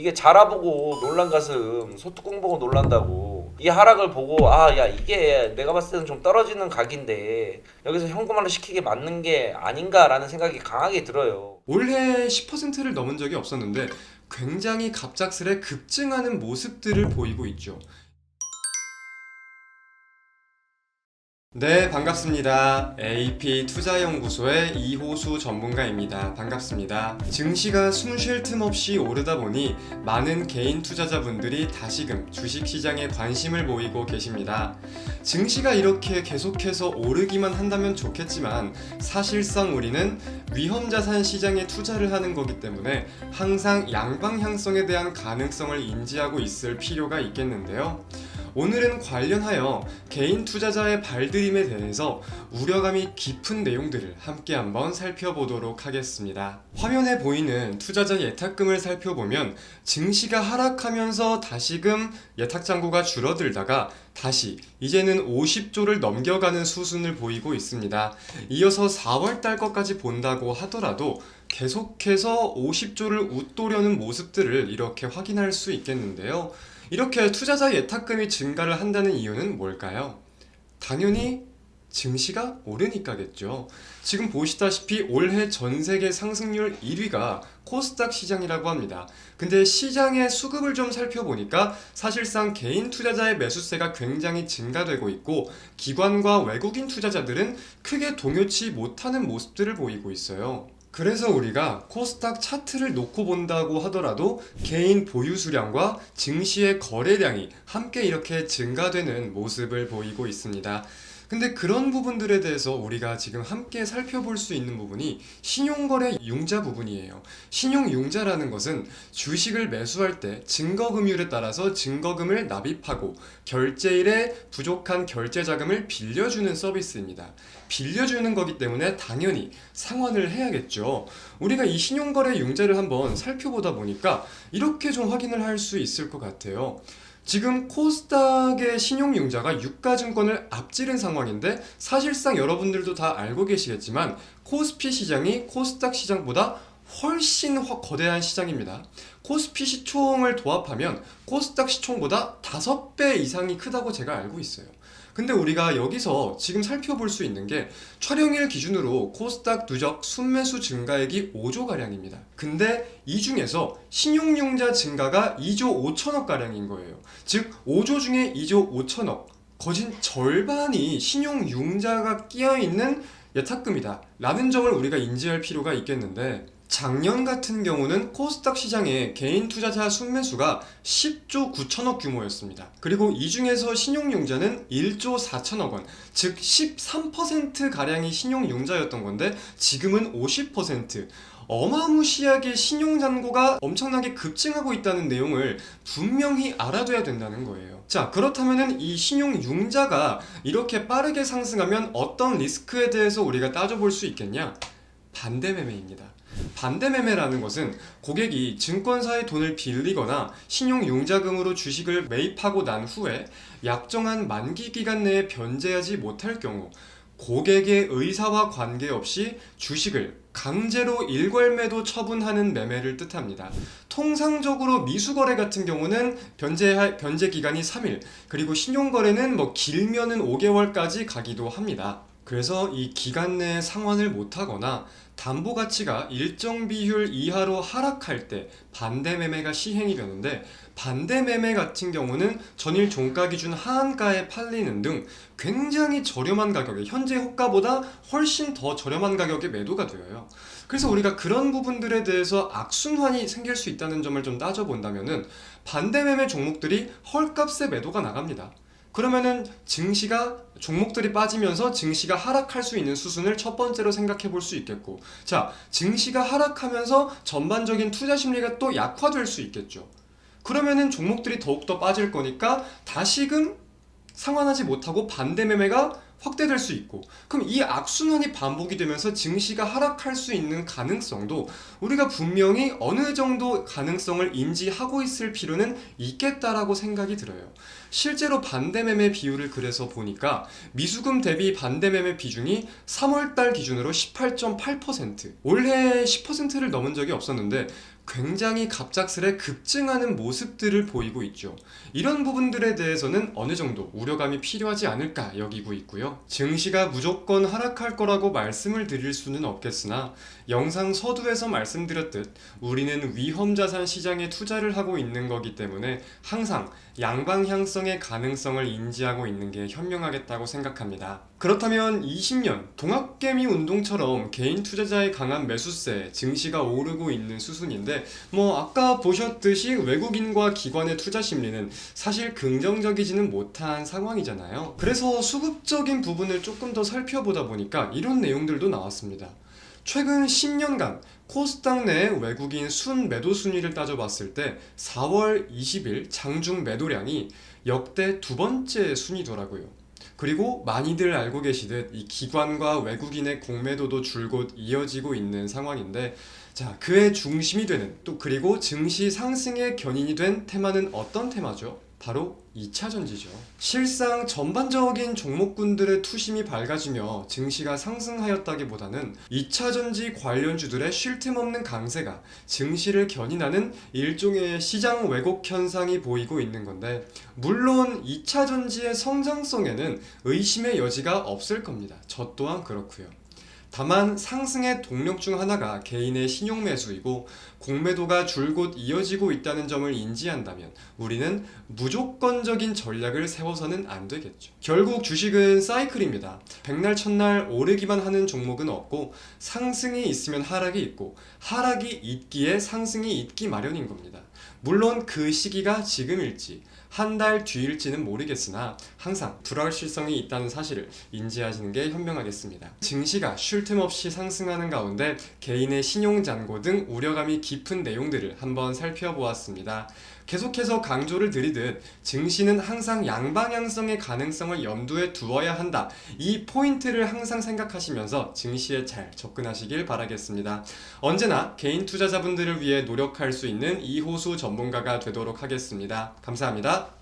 이게 자라보고 놀란 가슴 소뚜껑 보고 놀란다고. 이 하락을 보고 아 야 이게 내가 봤을 때는 좀 떨어지는 각인데 여기서 현금화를 시키게 맞는 게 아닌가라는 생각이 강하게 들어요. 올해 10%를 넘은 적이 없었는데 굉장히 갑작스레 급증하는 모습들을 보이고 있죠. 네, 반갑습니다. AP투자연구소의 이호수 전문가입니다. 반갑습니다. 증시가 숨 쉴 틈 없이 오르다 보니 많은 개인 투자자분들이 다시금 주식시장에 관심을 보이고 계십니다. 증시가 이렇게 계속해서 오르기만 한다면 좋겠지만 사실상 우리는 위험자산 시장에 투자를 하는 거기 때문에 항상 양방향성에 대한 가능성을 인지하고 있을 필요가 있겠는데요. 오늘은 관련하여 개인 투자자의 발들임에 대해서 우려감이 깊은 내용들을 함께 한번 살펴보도록 하겠습니다. 화면에 보이는 투자자 예탁금을 살펴보면 증시가 하락하면서 다시금 예탁 잔고가 줄어들다가 다시 이제는 50조를 넘겨가는 수순을 보이고 있습니다. 이어서 4월달 것까지 본다고 하더라도 계속해서 50조를 웃도려는 모습들을 이렇게 확인할 수 있겠는데요. 이렇게 투자자 예탁금이 증가를 한다는 이유는 뭘까요? 당연히 증시가 오르니까겠죠. 지금 보시다시피 올해 전 세계 상승률 1위가 코스닥 시장이라고 합니다. 근데 시장의 수급을 좀 살펴보니까 사실상 개인 투자자의 매수세가 굉장히 증가되고 있고 기관과 외국인 투자자들은 크게 동요치 못하는 모습들을 보이고 있어요. 그래서 우리가 코스닥 차트를 놓고 본다고 하더라도 개인 보유 수량과 증시의 거래량이 함께 이렇게 증가되는 모습을 보이고 있습니다. 근데 그런 부분들에 대해서 우리가 지금 함께 살펴볼 수 있는 부분이 신용거래 융자 부분이에요. 신용융자라는 것은 주식을 매수할 때 증거금율에 따라서 증거금을 납입하고 결제일에 부족한 결제자금을 빌려주는 서비스입니다. 빌려주는 거기 때문에 당연히 상환을 해야겠죠. 우리가 이 신용거래 융자를 한번 살펴보다 보니까 이렇게 좀 확인을 할 수 있을 것 같아요. 지금 코스닥의 신용융자가 유가증권을 앞지른 상황인데 사실상 여러분들도 다 알고 계시겠지만 코스피 시장이 코스닥 시장보다 훨씬 거대한 시장입니다. 코스피 시총을 도합하면 코스닥 시총보다 5배 이상이 크다고 제가 알고 있어요. 근데 우리가 여기서 지금 살펴볼 수 있는 게 촬영일 기준으로 코스닥 누적 순매수 증가액이 5조가량입니다. 근데 이 중에서 신용융자 증가가 2조 5천억가량인 거예요. 즉 5조 중에 2조 5천억, 거진 절반이 신용융자가 끼어있는 예탁금이다 라는 점을 우리가 인지할 필요가 있겠는데 작년 같은 경우는 코스닥 시장의 개인 투자자 순매수가 10조 9천억 규모였습니다. 그리고 이 중에서 신용융자는 1조 4천억 원, 즉 13%가량이 신용융자였던 건데 지금은 50%, 어마무시하게 신용잔고가 엄청나게 급증하고 있다는 내용을 분명히 알아둬야 된다는 거예요. 자, 그렇다면 이 신용융자가 이렇게 빠르게 상승하면 어떤 리스크에 대해서 우리가 따져볼 수 있겠냐? 반대매매입니다. 반대매매라는 것은 고객이 증권사의 돈을 빌리거나 신용융자금으로 주식을 매입하고 난 후에 약정한 만기 기간 내에 변제하지 못할 경우 고객의 의사와 관계없이 주식을 강제로 일괄매도 처분하는 매매를 뜻합니다. 통상적으로 미수거래 같은 경우는 변제 기간이 3일, 그리고 신용거래는 길면은 5개월까지 가기도 합니다. 그래서 이 기간 내에 상환을 못하거나 담보 가치가 일정 비율 이하로 하락할 때 반대 매매가 시행이 되는데, 반대 매매 같은 경우는 전일 종가 기준 하한가에 팔리는 등 굉장히 저렴한 가격에, 현재 호가보다 훨씬 더 저렴한 가격에 매도가 되어요. 그래서 우리가 그런 부분들에 대해서 악순환이 생길 수 있다는 점을 좀 따져본다면은 반대 매매 종목들이 헐값에 매도가 나갑니다. 그러면은 증시가 종목들이 빠지면서 증시가 하락할 수 있는 수순을 첫 번째로 생각해 볼 수 있겠고, 자, 증시가 하락하면서 전반적인 투자 심리가 또 약화될 수 있겠죠. 그러면은 종목들이 더욱더 빠질 거니까 다시금 상환하지 못하고 반대 매매가 확대될 수 있고, 그럼 이 악순환이 반복이 되면서 증시가 하락할 수 있는 가능성도 우리가 분명히 어느 정도 가능성을 인지하고 있을 필요는 있겠다라고 생각이 들어요. 실제로 반대매매 비율을 그래서 보니까 미수금 대비 반대매매 비중이 3월달 기준으로 18.8%, 올해 10%를 넘은 적이 없었는데 굉장히 갑작스레 급증하는 모습들을 보이고 있죠. 이런 부분들에 대해서는 어느 정도 우려감이 필요하지 않을까 여기고 있고요. 증시가 무조건 하락할 거라고 말씀을 드릴 수는 없겠으나 영상 서두에서 말씀드렸듯 우리는 위험자산 시장에 투자를 하고 있는 거기 때문에 항상 양방향성의 가능성을 인지하고 있는 게 현명하겠다고 생각합니다. 그렇다면 20년 동학개미 운동처럼 개인 투자자의 강한 매수세, 증시가 오르고 있는 수순인데 아까 보셨듯이 외국인과 기관의 투자 심리는 사실 긍정적이지는 못한 상황이잖아요. 그래서 수급적인 부분을 조금 더 살펴보다 보니까 이런 내용들도 나왔습니다. 최근 10년간 코스닥 내 외국인 순 매도 순위를 따져봤을 때 4월 20일 장중 매도량이 역대 두 번째 순위더라고요. 그리고 많이들 알고 계시듯 이 기관과 외국인의 공매도도 줄곧 이어지고 있는 상황인데, 자, 그의 중심이 되는 또 그리고 증시 상승의 견인이 된 테마는 어떤 테마죠? 바로 2차전지죠. 실상 전반적인 종목군들의 투심이 밝아지며 증시가 상승하였다기보다는 2차전지 관련주들의 쉴 틈 없는 강세가 증시를 견인하는 일종의 시장 왜곡 현상이 보이고 있는 건데, 물론 2차전지의 성장성에는 의심의 여지가 없을 겁니다. 저 또한 그렇고요. 다만 상승의 동력 중 하나가 개인의 신용 매수이고 공매도가 줄곧 이어지고 있다는 점을 인지한다면 우리는 무조건적인 전략을 세워서는 안 되겠죠. 결국 주식은 사이클입니다. 백날 첫날 오르기만 하는 종목은 없고 상승이 있으면 하락이 있고 하락이 있기에 상승이 있기 마련인 겁니다. 물론 그 시기가 지금일지 한 달 뒤일지는 모르겠으나 항상 불확실성이 있다는 사실을 인지하시는 게 현명하겠습니다. 증시가 쉴 틈 없이 상승하는 가운데 개인의 신용잔고 등 우려감이 깊은 내용들을 한번 살펴보았습니다. 계속해서 강조를 드리듯 증시는 항상 양방향성의 가능성을 염두에 두어야 한다. 이 포인트를 항상 생각하시면서 증시에 잘 접근하시길 바라겠습니다. 언제나 개인 투자자분들을 위해 노력할 수 있는 이호수 전문가가 되도록 하겠습니다. 감사합니다.